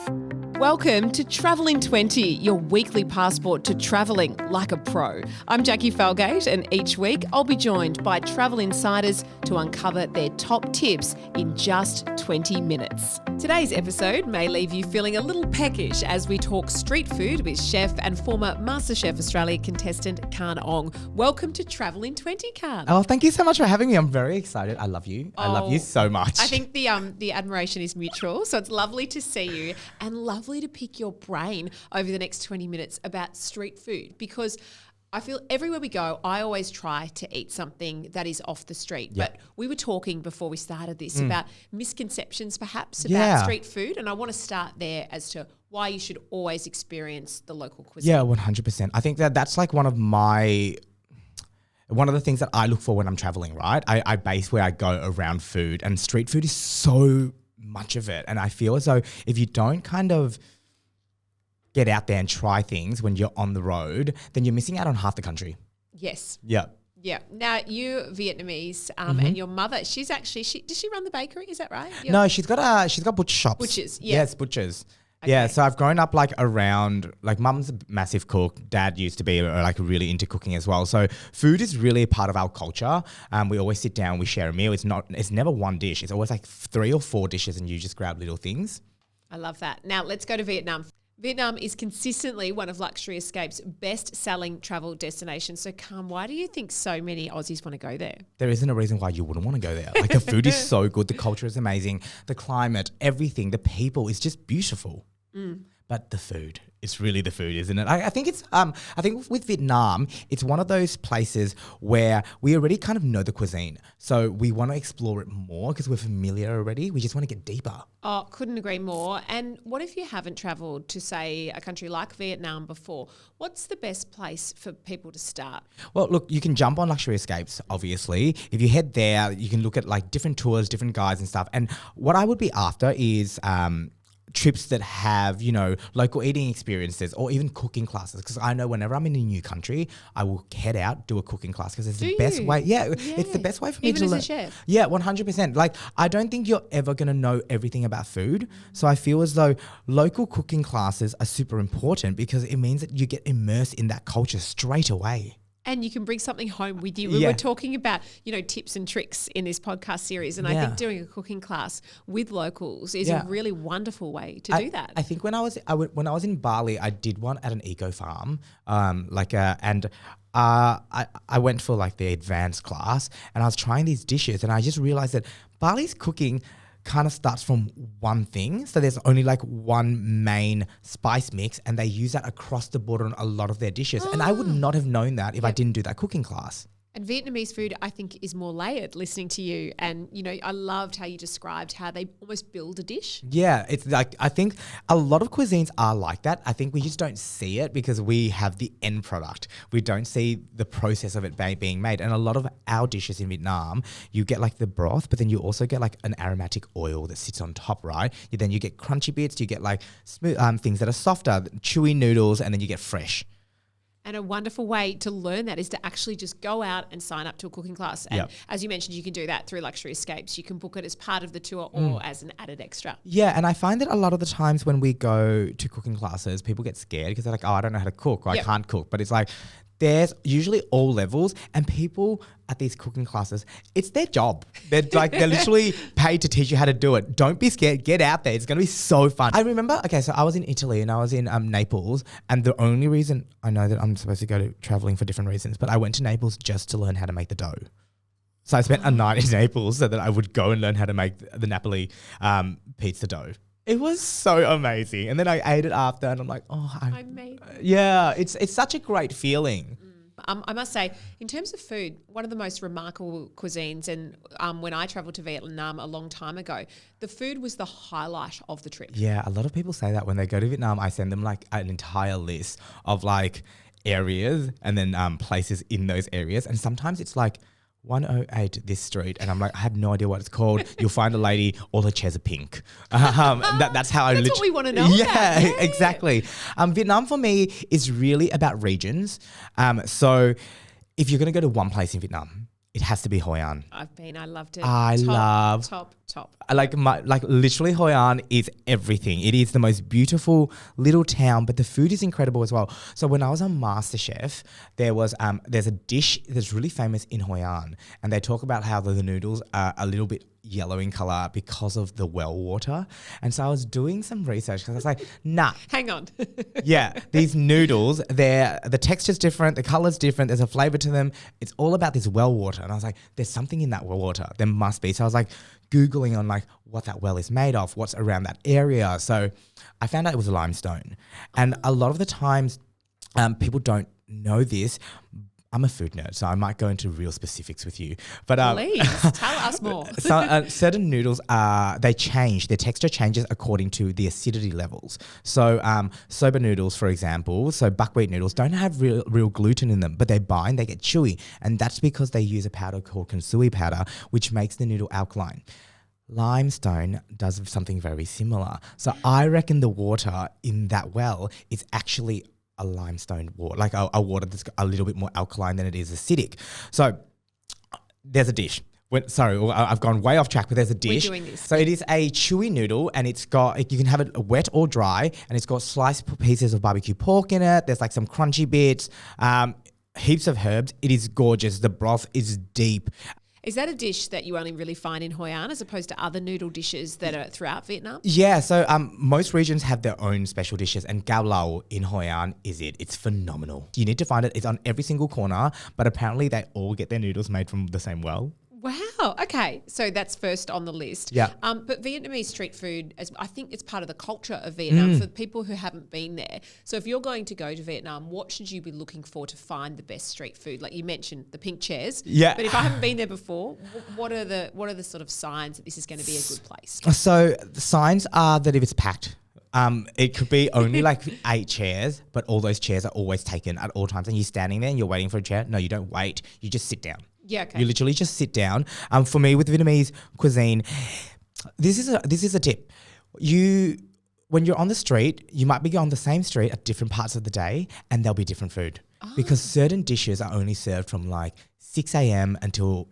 Welcome to Travel in 20, your weekly passport to travelling like a pro. I'm Jackie Falgate, and each week I'll be joined by travel insiders to uncover their top tips in just 20 minutes. Today's episode may leave you feeling a little peckish as we talk street food with chef and former MasterChef Australia contestant Khanh Ong. Welcome to Travel in 20, Khanh. Oh, thank you so much for having me. I'm very excited. I love you. I love you so much. I think the admiration is mutual, so it's lovely to see you and lovely to pick your brain over the next 20 minutes about street food, because I feel everywhere we go, I always try to eat something that is off the street. Yep. But we were talking before we started this about misconceptions perhaps about street food, and I want to start there as to why you should always experience the local cuisine. Yeah, 100%. I think that's like one of the things that I look for when I'm traveling, right? I base where I go around food, and street food is so much of it. And I feel as though if you don't kind of get out there and try things when you're on the road, then you're missing out on half the country. Yes. Yeah. Yeah. Now, you Vietnamese, and your mother, does she run the bakery? Is that right? No, she's got butcher shops. Butchers, yeah. Yes, butchers. Okay. Yeah, so I've grown up like around, like mum's a massive cook. Dad used to be like really into cooking as well. So food is really a part of our culture. We always sit down, we share a meal. It's never one dish. It's always like 3 or 4 dishes and you just grab little things. I love that. Now let's go to Vietnam. Vietnam is consistently one of Luxury Escape's best-selling travel destinations. So, Khanh, why do you think so many Aussies want to go there? There isn't a reason why you wouldn't want to go there. Like the food is so good, the culture is amazing, the climate, everything, the people is just beautiful. But the food, it's really the food, isn't it? I think with Vietnam, it's one of those places where we already kind of know the cuisine. So we want to explore it more because we're familiar already. We just want to get deeper. Oh, couldn't agree more. And what if you haven't travelled to, say, a country like Vietnam before? What's the best place for people to start? Well, look, you can jump on Luxury Escapes, obviously. If you head there, you can look at like different tours, different guides and stuff. And what I would be after is trips that have, local eating experiences or even cooking classes. Because I know whenever I'm in a new country, I will head out, do a cooking class because it's the best way. Yeah, it's the best way for me to learn. Even as a chef? Yeah, 100%. Like, I don't think you're ever going to know everything about food. So I feel as though local cooking classes are super important because it means that you get immersed in that culture straight away. And you can bring something home with you. We were talking about, tips and tricks in this podcast series. And I think doing a cooking class with locals is a really wonderful way to do that. I think when I was in Bali, I did one at an eco farm, I went for like the advanced class and I was trying these dishes and I just realized that Bali's cooking kind of starts from one thing. So there's only like one main spice mix and they use that across the board on a lot of their dishes. And I would not have known that if I didn't do that cooking class. And Vietnamese food, I think, is more layered listening to you. And, I loved how you described how they almost build a dish. Yeah, it's like, I think a lot of cuisines are like that. I think we just don't see it because we have the end product. We don't see the process of it being made. And a lot of our dishes in Vietnam, you get like the broth, but then you also get like an aromatic oil that sits on top, right? Then you get crunchy bits, you get like smooth things that are softer, chewy noodles, and then you get fresh. And a wonderful way to learn that is to actually just go out and sign up to a cooking class. And as you mentioned, you can do that through Luxury Escapes. You can book it as part of the tour or as an added extra. Yeah, and I find that a lot of the times when we go to cooking classes, people get scared because they're like, oh, I don't know how to cook or I can't cook. But it's like, there's usually all levels and people at these cooking classes, it's their job. They're literally paid to teach you how to do it. Don't be scared. Get out there. It's going to be so fun. I remember, so I was in Italy and I was in Naples, and the only reason I know that I'm supposed to go to traveling for different reasons, but I went to Naples just to learn how to make the dough. So I spent a night in Naples so that I would go and learn how to make the Napoli pizza dough. It was so amazing. And then I ate it after and I'm like, I made it. Yeah, it's such a great feeling. I must say, in terms of food, one of the most remarkable cuisines, and when I travelled to Vietnam a long time ago, the food was the highlight of the trip. Yeah, a lot of people say that when they go to Vietnam. I send them like an entire list of like areas and then places in those areas. And sometimes it's like 108 this street, and I'm like, I have no idea what it's called. You'll find a lady, all her chairs are pink. That's how That's what we want to know. Yeah, exactly. Vietnam for me is really about regions. So if you're going to go to one place in Vietnam, it has to be Hoi An. I've been. I loved it. Top. Like literally Hoi An is everything. It is the most beautiful little town, but the food is incredible as well. So when I was on MasterChef, there's a dish that's really famous in Hoi An, and they talk about how the noodles are a little bit yellow in color because of the well water. And so I was doing some research because I was like, nah. Hang on. Yeah, these noodles, the texture's different, the color's different, there's a flavor to them. It's all about this well water. And I was like, there's something in that well water. There must be. So I was like Googling on like what that well is made of, what's around that area. So I found out it was limestone. And a lot of the times people don't know this. I'm a food nerd, so I might go into real specifics with you. But please tell us more. So certain noodles they change. Their texture changes according to the acidity levels. So soba noodles, for example, so buckwheat noodles don't have real gluten in them, but they bind, they get chewy, and that's because they use a powder called kansui powder, which makes the noodle alkaline. Limestone does something very similar. So I reckon the water in that well is actually a limestone water, like a water that's a little bit more alkaline than it is acidic. So there's a dish. I've gone way off track, but there's a dish. We're doing this. So it is a chewy noodle, and you can have it wet or dry, and it's got sliced pieces of barbecue pork in it. There's like some crunchy bits, heaps of herbs. It is gorgeous. The broth is deep. Is that a dish that you only really find in Hoi An as opposed to other noodle dishes that are throughout Vietnam? Yeah, so most regions have their own special dishes, and Gao Lao in Hoi An is it. It's phenomenal. You need to find it. It's on every single corner, but apparently they all get their noodles made from the same well. Wow. Okay. So that's first on the list. Yeah. But Vietnamese street food, I think it's part of the culture of Vietnam for people who haven't been there. So if you're going to go to Vietnam, what should you be looking for to find the best street food? Like you mentioned, the pink chairs. Yeah. But if I haven't been there before, what are the sort of signs that this is going to be a good place? So the signs are that if it's packed, it could be only like 8 chairs, but all those chairs are always taken at all times. And you're standing there and you're waiting for a chair. No, you don't wait. You just sit down. Yeah, okay. You literally just sit down. For me, with Vietnamese cuisine, this is a tip. When you're on the street, you might be on the same street at different parts of the day, and there'll be different food because certain dishes are only served from like 6 a.m. until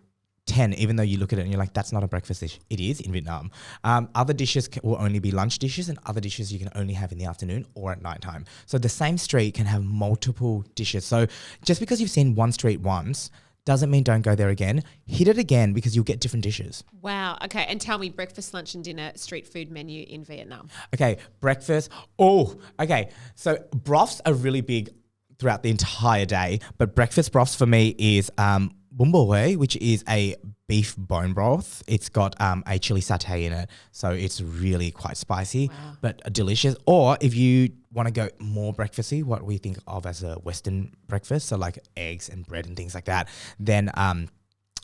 10, even though you look at it and you're like, that's not a breakfast dish. It is in Vietnam. Other dishes will only be lunch dishes, and other dishes you can only have in the afternoon or at nighttime. So the same street can have multiple dishes. So just because you've seen one street once doesn't mean don't go there again. Hit it again because you'll get different dishes. Wow. Okay. And tell me breakfast, lunch and dinner street food menu in Vietnam. Okay. Breakfast. Oh, okay. So broths are really big throughout the entire day, but breakfast broths for me is bún bò Huế, which is a beef bone broth. It's got a chili satay in it, so it's really quite spicy, but delicious. Or if you want to go more breakfasty, what we think of as a Western breakfast, so like eggs and bread and things like that, then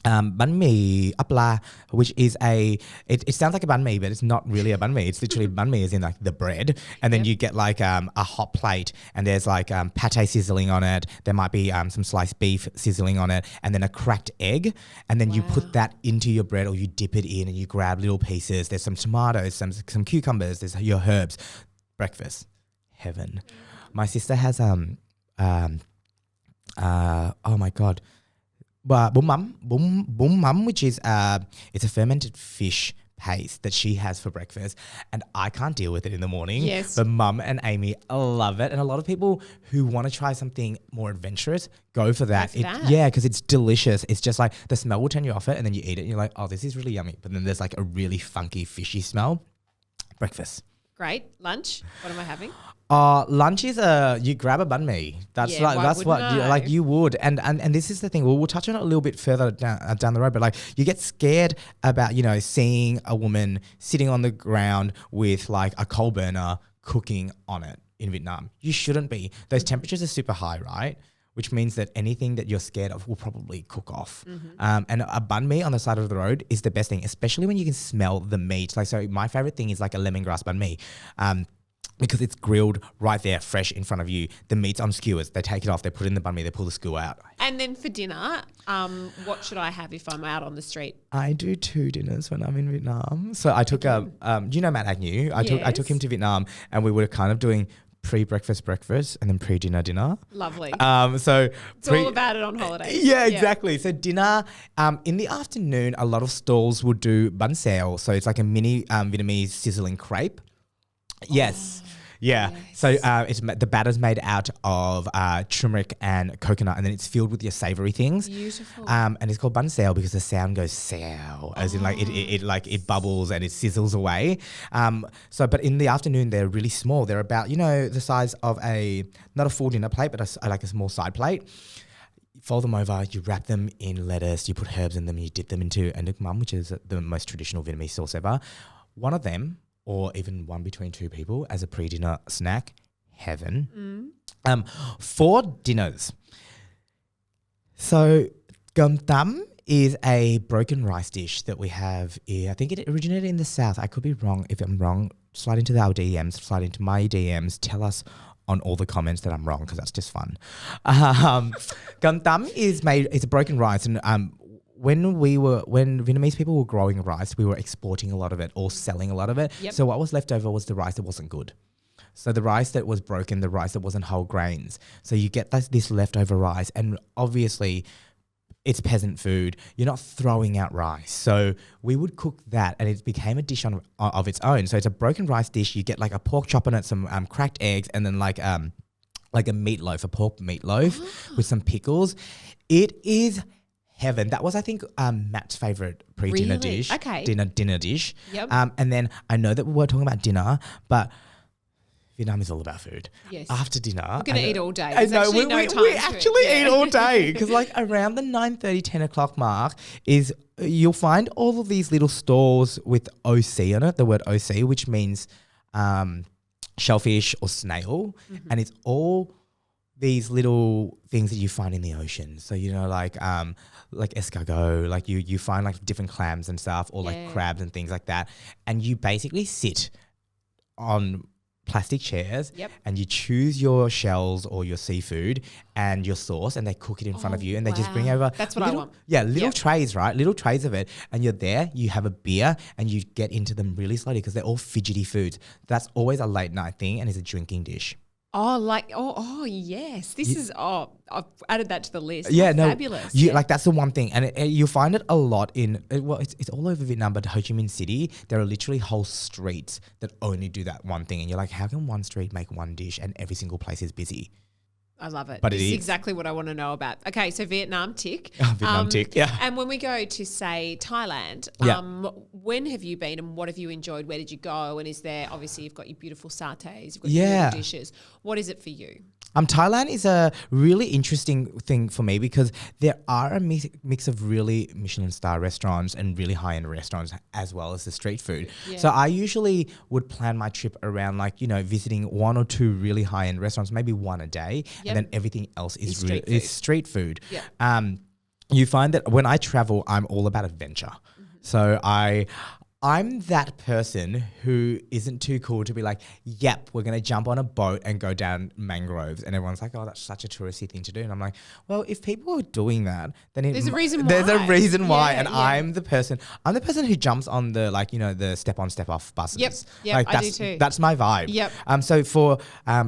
bánh mì ấp la, which is it sounds like a bánh mì, but it's not really a bánh mì. It's literally bánh mì as in like the bread. And then you get like a hot plate, and there's like pate sizzling on it. There might be some sliced beef sizzling on it, and then a cracked egg. And then you put that into your bread, or you dip it in and you grab little pieces. There's some tomatoes, some cucumbers, there's your herbs. Breakfast. Heaven. My sister has oh my God. Bún mắm, which is it's a fermented fish paste that she has for breakfast, and I can't deal with it in the morning. Yes. But Mum and Amy love it, and a lot of people who want to try something more adventurous go for that. Yeah, because it's delicious. It's just like the smell will turn you off it, and then you eat it, and you're like, oh, this is really yummy. But then there's like a really funky fishy smell. Breakfast. Great. Lunch. What am I having? Lunch is you grab a banh mi. That's what you would. And this is the thing. We'll touch on it a little bit further down the road. But like you get scared about seeing a woman sitting on the ground with like a coal burner cooking on it in Vietnam. You shouldn't be. Those temperatures are super high, right? Which means that anything that you're scared of will probably cook off. And a banh mi on the side of the road is the best thing, especially when you can smell the meat. Like, so my favorite thing is like a lemongrass banh mi. Because it's grilled right there, fresh in front of you. The meat's on skewers. They take it off, they put it in the banh mi, they pull the skewer out. And then for dinner, what should I have if I'm out on the street? I do 2 dinners when I'm in Vietnam. So I took, do you know Matt Agnew? I took him to Vietnam, and we were kind of doing pre-breakfast, breakfast, and then pre-dinner, dinner. Lovely. So it's all about it on holiday. Yeah, exactly. So dinner, in the afternoon, a lot of stalls will do bun sao. So it's like a mini Vietnamese sizzling crepe. Yes. Yeah. Yes. So the batter's made out of turmeric and coconut, and then it's filled with your savory things. Beautiful. And it's called bun sao because the sound goes sao, as in like it bubbles and it sizzles away. But in the afternoon they're really small. They're about the size of not a full dinner plate, but like a small side plate. Fold them over, you wrap them in lettuce, you put herbs in them, you dip them into a nuoc mam, which is the most traditional Vietnamese sauce ever. One of them, or even one between two people as a pre-dinner snack, heaven. For dinners. So gom tam is a broken rice dish that we have here. I think it originated in the South. I could be wrong. If I'm wrong, slide into our DMs, slide into my DMs, tell us on all the comments that I'm wrong, because that's just fun. Gom tam it's a broken rice, and when Vietnamese people were growing rice, we were exporting a lot of it or selling a lot of it. Yep. So what was left over was the rice that wasn't good. So the rice that was broken, the rice that wasn't whole grains. So you get this leftover rice, and obviously it's peasant food. You're not throwing out rice. So we would cook that, and it became a dish of its own. So it's a broken rice dish. You get like a pork chop on it, some cracked eggs, and then like a meatloaf, a pork meatloaf with some pickles. It is heaven. That was, I think, Matt's favorite pre-dinner dish. Okay. Dinner dish. Yep. And then I know that we were talking about dinner, but Vietnam is all about food. Yes. After dinner, we're going to eat all day. I know, we actually eat all day, Yeah. because like around the 9:30, 10 o'clock mark you'll find all of these little stalls with OC on it, the word OC, which means shellfish or snail, and it's all these little things that you find in the ocean. So like escargot, like you find like different clams and stuff, or like crabs and things like that, and you basically sit on plastic chairs, and you choose your shells or your seafood and your sauce, and they cook it in front of you, and they just bring over that's what I want. Little trays, right? Little trays of it, and you're there, you have a beer, and you get into them really slowly because they're all fidgety foods. That's always a late night thing, and it's a drinking dish. Oh, yes. I've added that to the list. Yeah, fabulous. Like that's the one thing, and you'll find it a lot it's all over Vietnam, but Ho Chi Minh City, there are literally whole streets that only do that one thing, and you're like, how can one street make one dish and every single place is busy? I love it. But this it is is exactly what I want to know about. Okay, so Vietnam tick. Vietnam tick, yeah. And when we go to, say, Thailand, when have you been and what have you enjoyed? Where did you go? And is there, obviously, you've got your beautiful sattés, you've got your beautiful dishes. What is it for you? Thailand is a really interesting thing for me because there are a mix of really Michelin star restaurants and really high-end restaurants, as well as the street food. Yeah. So I usually would plan my trip around visiting one or two really high-end restaurants, maybe one a day, and then everything else is street food. Yep. You find that when I travel, I'm all about adventure. So I'm that person who isn't too cool to be like, yep, we're going to jump on a boat and go down mangroves. And everyone's like, oh, that's such a touristy thing to do. And I'm like, well, if people are doing that, then there's a reason why. There's a reason why. And I'm the person who jumps on the, the step on, step off buses. Yep, I do too. That's my vibe. Yep. So for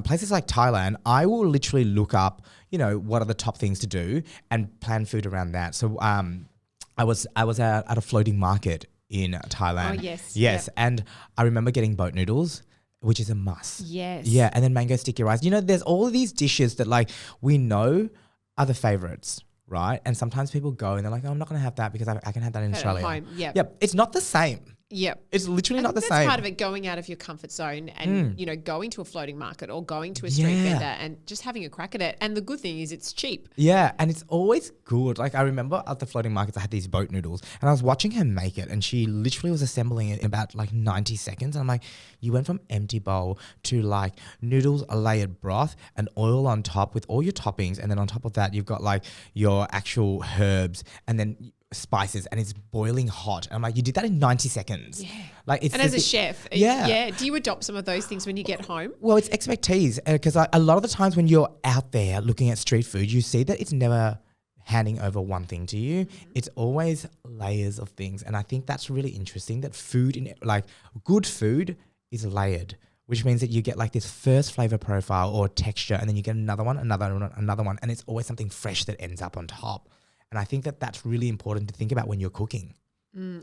places like Thailand, I will literally look up, what are the top things to do and plan food around that. So I was at a floating market in Thailand. Oh, yes. Yes. Yep. And I remember getting boat noodles, which is a must. Yes. Yeah. And then mango sticky rice. There's all of these dishes that we know are the favorites, right? And sometimes people go and they're like, oh, I'm not going to have that because I can have that in Australia. Home. Yep. Yep. It's not the same. Yep. It's literally not the that's same. That's part of it, going out of your comfort zone and, going to a floating market or going to a street vendor and just having a crack at it. And the good thing is it's cheap. Yeah. And it's always good. I remember at the floating markets, I had these boat noodles and I was watching her make it and she literally was assembling it in about 90 seconds. And I'm like, you went from empty bowl to noodles, a layered broth, and oil on top with all your toppings. And then on top of that, you've got your actual herbs and then spices, and it's boiling hot. And I'm like, you did that in 90 seconds. Yeah. And as a chef, do you adopt some of those things when you get home? Well, it's expertise because a lot of the times when you're out there looking at street food, you see that it's never handing over one thing to you. It's always layers of things. And I think that's really interesting that food, good food is layered. which means that you get like this first flavor profile or texture, and then you get another one, and it's always something fresh that ends up on top. And I think that that's really important to think about when you're cooking.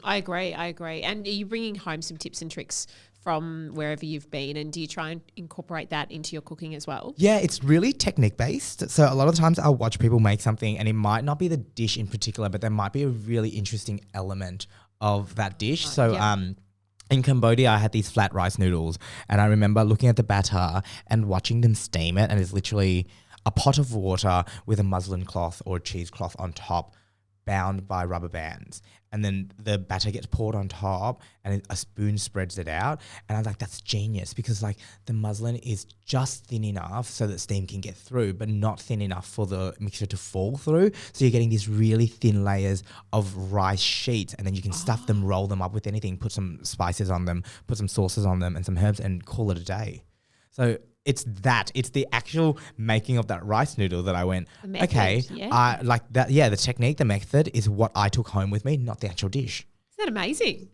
I agree. And are you bringing home some tips and tricks from wherever you've been, and do you try and incorporate that into your cooking as well? Yeah, it's really technique based. So a lot of times I'll watch people make something and it might not be the dish in particular, but there might be a really interesting element of that dish. In Cambodia, I had these flat rice noodles, and I remember looking at the batter and watching them steam it, and it's literally a pot of water with a muslin cloth or a cheesecloth on top, bound by rubber bands. And then the batter gets poured on top and a spoon spreads it out. And I was like, that's genius, because like the muslin is just thin enough so that steam can get through, but not thin enough for the mixture to fall through. So you're getting these really thin layers of rice sheets, and then you can stuff them, roll them up with anything, put some spices on them, put some sauces on them and some herbs, and call it a day. So it's the actual making of that rice noodle that I went, I like that. Yeah, the technique, the method is what I took home with me, not the actual dish. Isn't that amazing?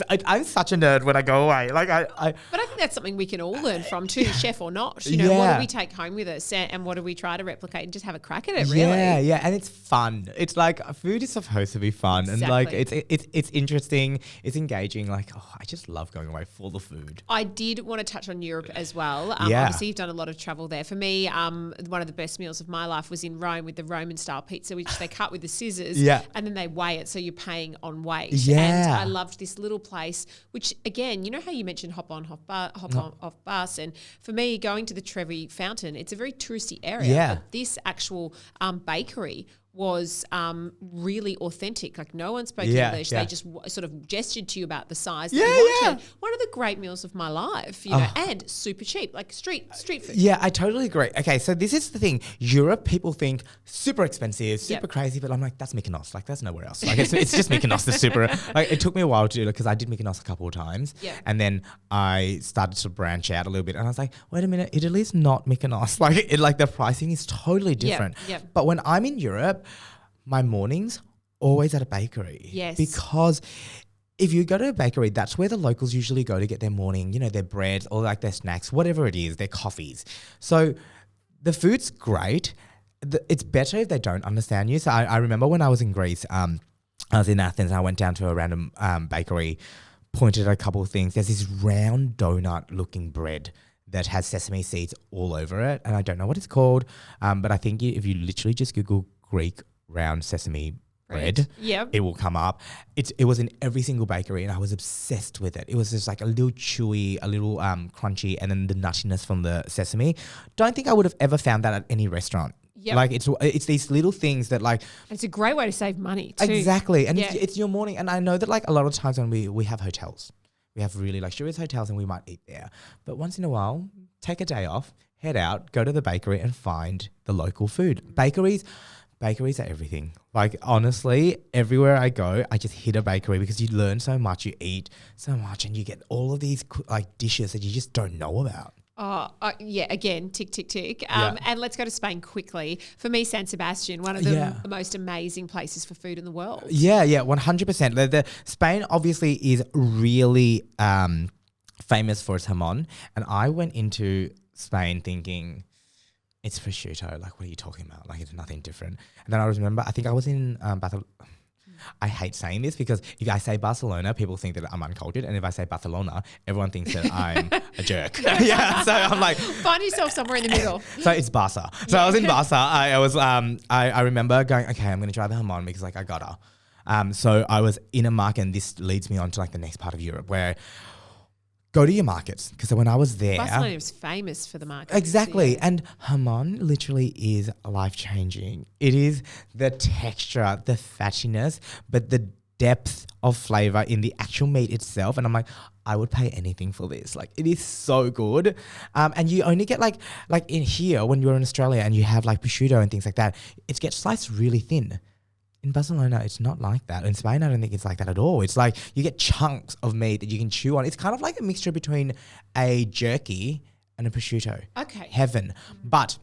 I'm such a nerd when I go away. Like but I think that's something we can all learn from too, chef or not. You know, what do we take home with us, and what do we try to replicate and just have a crack at it? Really, yeah, and it's fun. It's like food is supposed to be fun, and like it's interesting, it's engaging. Like, I just love going away for the food. I did want to touch on Europe as well. Obviously, you've done a lot of travel there. For me, one of the best meals of my life was in Rome with the Roman style pizza, which they cut with the scissors, and then they weigh it, so you're paying on weight. And I loved this little place, which again, you know how you mentioned hop on off bus, and for me, going to the Trevi Fountain, it's a very touristy area, but this actual bakery was really authentic. Like, no one spoke English. They just sort of gestured to you about the size that you wanted. One of the great meals of my life, you know, and super cheap, like street food. Yeah, I totally agree. Okay, so this is the thing. Europe, people think super expensive, super crazy, but I'm like, that's Mykonos. Like, that's nowhere else. Like, it's just Mykonos. The super. Like, it took me a while to do it because I did Mykonos a couple of times, and then I started to branch out a little bit, and I was like, wait a minute, Italy's not Mykonos. Like, the pricing is totally different. But when I'm in Europe, my mornings always at a bakery. Yes. Because if you go to a bakery, that's where the locals usually go to get their morning, you know, their breads or like their snacks, whatever it is, their coffees. So the food's great. It's better if they don't understand you. So I remember when I was in Greece, I was in Athens and I went down to a random bakery, pointed at a couple of things. There's this round donut looking bread that has sesame seeds all over it. And I don't know what it's called, but I think if you literally just Google Greek round sesame bread, it will come up. It was in every single bakery, and I was obsessed with it. It was just like a little chewy, a little crunchy, and then the nuttiness from the sesame. Don't think I would have ever found that at any restaurant. Like it's these little things that like. It's a great way to save money too. Exactly, and it's your morning. And I know that like a lot of times when we have hotels, we have really luxurious hotels, and we might eat there. But once in a while, take a day off, head out, go to the bakery, and find the local food. Bakeries are everything. Like, honestly, everywhere I go, I just hit a bakery because you learn so much, you eat so much, and you get all of these like dishes that you just don't know about. Again, tick, tick, tick. And let's go to Spain quickly. For me, San Sebastian, one of the most amazing places for food in the world. Yeah, 100%. The Spain obviously is really famous for its jamón, and I went into Spain thinking, it's prosciutto. Like, what are you talking about? Like, it's nothing different. And then I remember, I think I was in I hate saying this because if I say Barcelona, people think that I'm uncultured. And if I say Barcelona, everyone thinks that I'm a jerk. So I'm like... Find yourself somewhere in the middle. So it's Barca. So I was in Barca. I remember going, okay, I'm going to try the jamón because, like, I gotta. So I was in a market, and this leads me on to, like, the next part of Europe where... Go to your markets, because when I was there... Barcelona was famous for the markets. Exactly. Yeah. And jamón literally is life-changing. It is the texture, the fattiness, but the depth of flavour in the actual meat itself. And I'm like, I would pay anything for this. Like, it is so good. And you only get like in here, when you're in Australia and you have like prosciutto and things like that, it gets sliced really thin. In Barcelona, it's not like that. In Spain, I don't think it's like that at all. It's like you get chunks of meat that you can chew on. It's kind of like a mixture between a jerky and a prosciutto. Okay. Heaven. But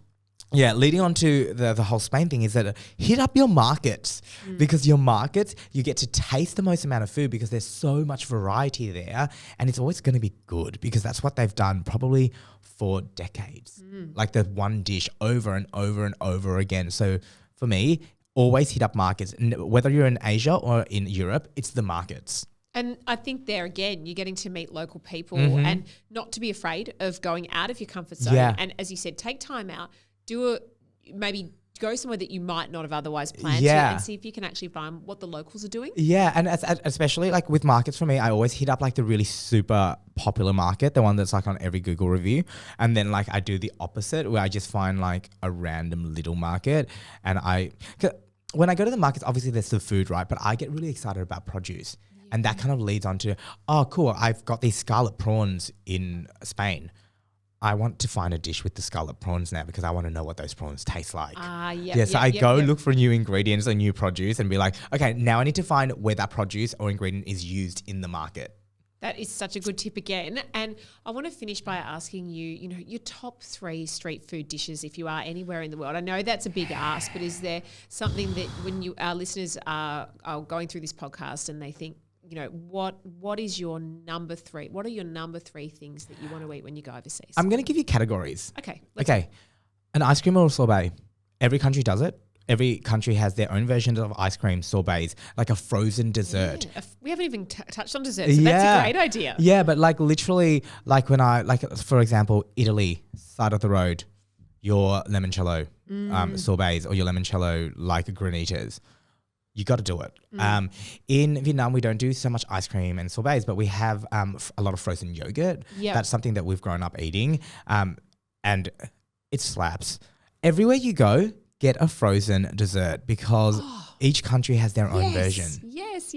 Yeah, leading on to the whole Spain thing is that hit up your markets because your markets, you get to taste the most amount of food because there's so much variety there and it's always going to be good because that's what they've done probably for decades. Like the one dish over and over and over again. So for me, always hit up markets. Whether you're in Asia or in Europe, it's the markets. And I think there again, you're getting to meet local people and not to be afraid of going out of your comfort zone. Yeah. And as you said, take time out. Maybe go somewhere that you might not have otherwise planned to and see if you can actually find what the locals are doing. Yeah, and especially like with markets for me, I always hit up like the really super popular market, the one that's like on every Google review. And then like I do the opposite where I just find like a random little market. And when I go to the markets, obviously there's the food, right? But I get really excited about produce. And that kind of leads on to, oh, cool, I've got these scarlet prawns in Spain. I want to find a dish with the scarlet prawns now because I want to know what those prawns taste like. So I go look for new ingredients and new produce and be like, okay, now I need to find where that produce or ingredient is used in the market. That is such a good tip again. And I want to finish by asking you, your top 3 street food dishes if you are anywhere in the world. I know that's a big ask, but is there something that when our listeners are going through this podcast and they think, what is your number 3? What are your number 3 things that you want to eat when you go overseas? I'm going to give you categories. Okay. An ice cream or a sorbet. Every country does it. Every country has their own versions of ice cream, sorbets, like a frozen dessert. Yeah. We haven't even touched on desserts, so that's a great idea. Yeah, but like literally, like when for example, Italy, side of the road, your limoncello sorbets or your limoncello like granitas. You got to do it. In Vietnam, we don't do so much ice cream and sorbets, but we have a lot of frozen yogurt. Yep. That's something that we've grown up eating, and it slaps. Everywhere you go, get a frozen dessert because each country has their own version. Yes.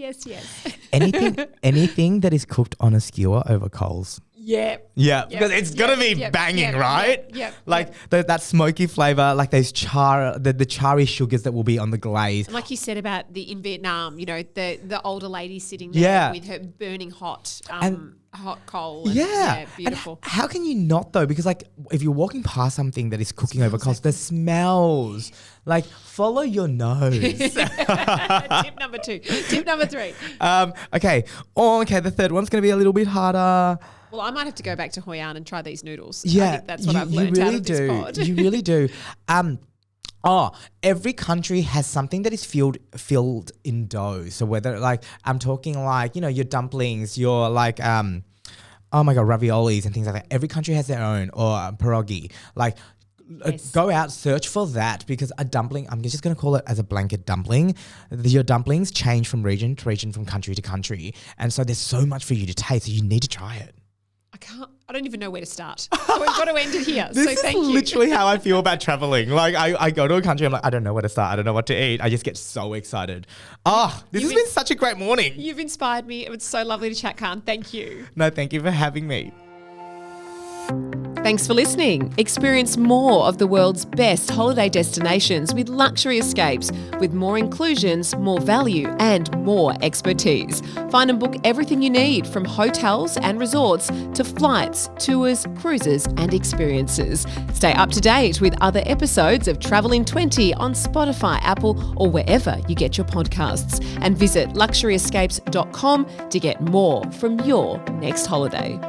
Anything that is cooked on a skewer over coals. Yeah, because it's gonna be banging, right? That smoky flavor, like those the charry sugars that will be on the glaze. And like you said about in Vietnam, the older lady sitting there with her burning hot coal. And, beautiful. And how can you not though? Because like if you're walking past something that is cooking over coals, the smells. Like follow your nose. Tip number 2. Tip number 3. Okay. The third one's gonna be a little bit harder. Well, I might have to go back to Hoi An and try these noodles. Yeah, I think that's what I've learned out of this pod. You really do. Every country has something that is filled in dough. So whether like I'm talking like, your dumplings, your like raviolis and things like that. Every country has their own, or pierogi. Like go out, search for that because a dumpling, I'm just going to call it as a blanket dumpling. Your dumplings change from region to region, from country to country. And so there's so much for you to taste. So you need to try it. I don't even know where to start. So we've got to end it here. This is literally how I feel about traveling. Like I go to a country, I'm like, I don't know where to start. I don't know what to eat. I just get so excited. This has been such a great morning. You've inspired me. It was so lovely to chat, Khanh. Thank you. No, thank you for having me. Thanks for listening. Experience more of the world's best holiday destinations with luxury escapes, with more inclusions, more value and more expertise. Find and book everything you need, from hotels and resorts to flights, tours, cruises and experiences. Stay up to date with other episodes of Travel in 20 on Spotify, Apple or wherever you get your podcasts. And visit luxuryescapes.com to get more from your next holiday.